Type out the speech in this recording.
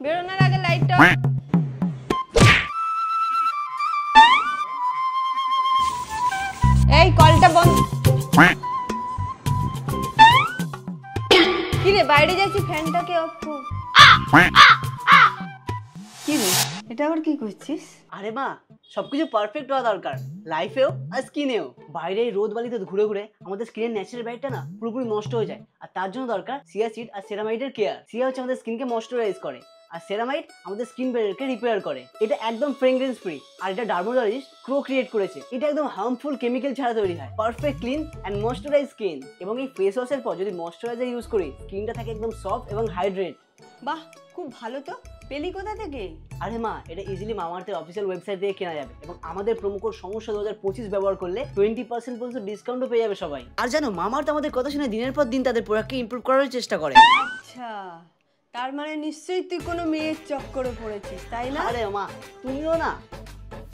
বেরোনোর আগে লাইটটা এই কলটা বন্ধ। কি রে বাইরে যাচ্ছি ফ্যানটাকে অফ কর। কি রে এটা আবার কি করছিস? আরে মা সবকিছু পারফেক্ট হওয়া দরকার, লাইফেও আর স্কিনেও। বাইরে রোদ বালিতে ঘুরে ঘুরে আমাদের স্কিনের ন্যাচারাল ব্রাইটটা না পুরোপুরি নষ্ট হয়ে যায়, আর তার জন্য দরকার সিয়া সিড আর সেরামাইডের কেয়ার। সিয়া হচ্ছে আমাদের স্কিনকে ময়শ্চারাইজ করে, আর সেরামাইড আমাদের স্কিন ব্যারিয়ারকে রিপেয়ার করে। এটা একদম ফ্রেগ্রেন্স ফ্রি, আর এটা ডার্মাটোলজিস্ট ক্রো ক্রিয়েট করেছে। এটা একদম হার্মফুল কেমিক্যাল ছাড়া তৈরি হয়। Perfect clean and moisturise skin. এবং এই ফেস ওয়াশের পর যদি ময়শ্চারাইজার ইউজ করি, স্কিনটা থাকে একদম সফট এবং হাইড্রেট। বাহ খুব ভালো তো। পেলি কোথা থেকে? আরে মা এটা ইজিলি মামাআর্থের অফিসিয়াল ওয়েবসাইট থেকে কেনা যাবে, এবং আমাদের প্রোমো কোড সমস্যা 2025 ব্যবহার করলে 20% পর্যন্ত ডিসকাউন্টও পেয়ে যাবে সবাই। আর জানো মামাআর্থ আমাদের কথা শুনে দিনের পর দিন তাদের প্রোডাক্টকে ইমপ্রুভ করার চেষ্টা করে। আচ্ছা তার মানে নিশ্চয়ই তুই কোনো মেয়ের চক্করে পড়েছিস তাই না? আরে মা তুমিও না